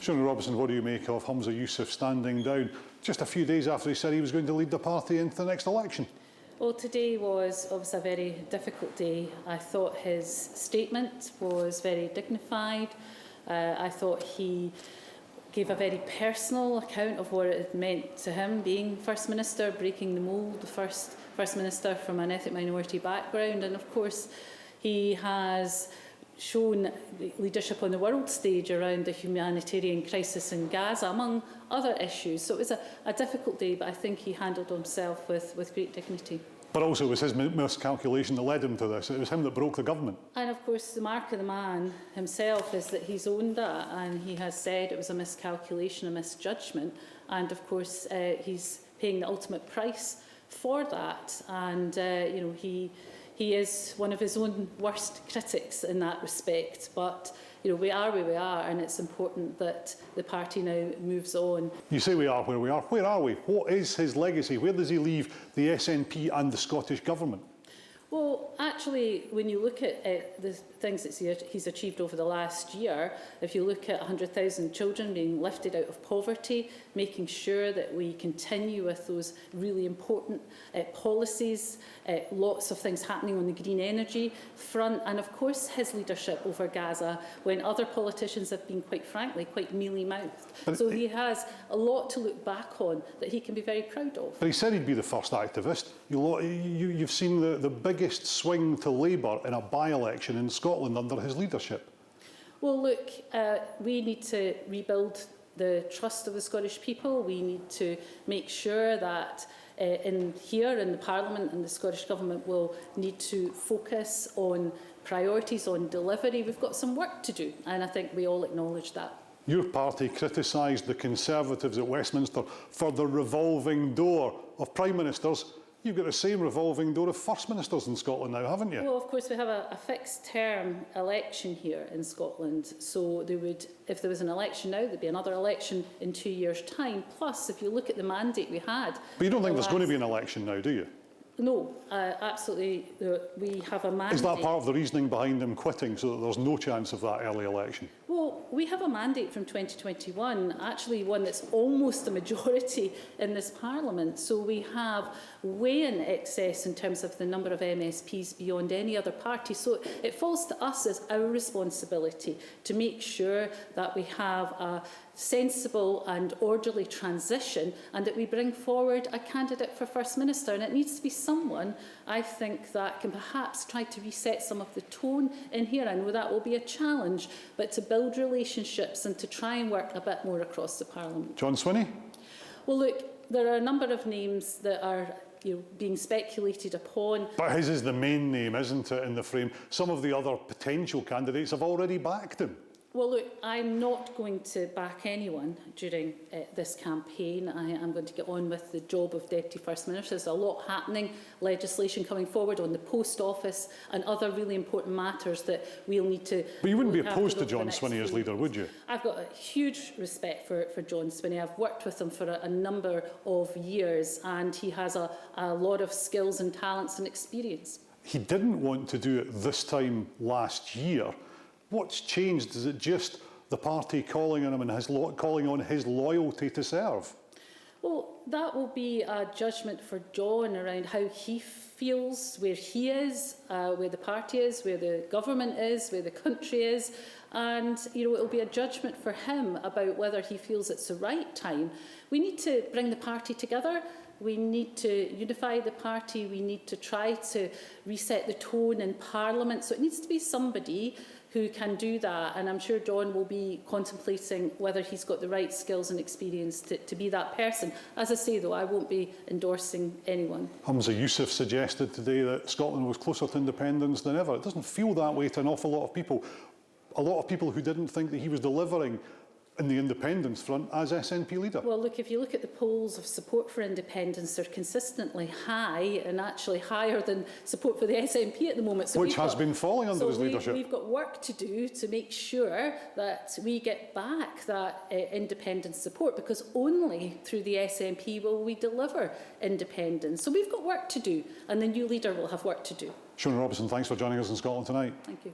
Shona Robison, what do you make of Humza Yousaf standing down just a few days after he said he was going to lead the party into the next election? Well, today was obviously a very difficult day. I thought his statement was very dignified. I thought he gave a very personal account of what it meant to him being First Minister, breaking the mould, the first Minister from an ethnic minority background. And of course, he has shown leadership on the world stage around the humanitarian crisis in Gaza, among other issues. So it was a difficult day, but I think he handled himself with great dignity. But also it was his miscalculation that led him to this. It was him that broke the government. And of course the mark of the man himself is that he's owned that, and he has said it was a miscalculation, a misjudgment, and of course he's paying the ultimate price for that. And you know, he is one of his own worst critics in that respect. But you know, we are where we are, and it's important that the party now moves on. You say we are where we are. Where are we? What is his legacy? Where does he leave the SNP and the Scottish Government? Well, actually, when you look at the things that he's achieved over the last year, if you look at 100,000 children being lifted out of poverty, making sure that we continue with those really important policies, lots of things happening on the green energy front, and of course his leadership over Gaza when other politicians have been, quite frankly, quite mealy-mouthed. So he has a lot to look back on that he can be very proud of. But he said he'd be the first activist. You've seen the biggest swing to Labour in a by-election in Scotland under his leadership. Well, look, we need to rebuild the trust of the Scottish people. We need to make sure that here in the Parliament and the Scottish Government will need to focus on priorities, on delivery. We've got some work to do, and I think we all acknowledge that. Your party criticised the Conservatives at Westminster for the revolving door of Prime Ministers. You've got the same revolving door of First Ministers in Scotland now, haven't you? Well, of course, we have a fixed term election here in Scotland. So there would, if there was an election now, there'd be another election in 2 years' time. Plus, if you look at the mandate we had... But you don't think there's going to be an election now, do you? No, absolutely. We have a mandate. Is that part of the reasoning behind him quitting, so that there's no chance of that early election? Well, we have a mandate from 2021, actually one that's almost a majority in this Parliament. So we have way in excess in terms of the number of MSPs beyond any other party. So it falls to us as our responsibility to make sure that we have a sensible and orderly transition, and that we bring forward a candidate for First Minister. And it needs to be someone, I think, that can perhaps try to reset some of the tone in here. I know that will be a challenge, but to build relationships and to try and work a bit more across the Parliament. John Swinney? Well, look, there are a number of names that are being speculated upon. But his is the main name, isn't it, in the frame? Some of the other potential candidates have already backed him. Well, look, I'm not going to back anyone during this campaign. I am going to get on with the job of Deputy First Minister. There's a lot happening, legislation coming forward on the Post Office and other really important matters that we'll need to... But you wouldn't be opposed to John Swinney as leader, would you? I've got a huge respect for John Swinney. I've worked with him for a number of years, and he has a lot of skills and talents and experience. He didn't want to do it this time last year. What's changed? Is it just the party calling on him and calling on his loyalty to serve? Well, that will be a judgment for John around how he feels, where he is, where the party is, where the government is, where the country is. And, it will be a judgment for him about whether he feels it's the right time. We need to bring the party together. We need to unify the party. We need to try to reset the tone in Parliament. So it needs to be somebody who can do that, and I'm sure John will be contemplating whether he's got the right skills and experience to be that person. As I say, though, I won't be endorsing anyone. Humza Yousaf suggested today that Scotland was closer to independence than ever. It doesn't feel that way to an awful lot of people. A lot of people who didn't think that he was delivering in the independence front as SNP leader. Well, look, if you look at the polls of support for independence, they're consistently high, and actually higher than support for the SNP at the moment. So which has been falling under his leadership. We've got work to do to make sure that we get back that independent support, because only through the SNP will we deliver independence. So we've got work to do, and the new leader will have work to do. Shona Robison, thanks for joining us in Scotland tonight. Thank you.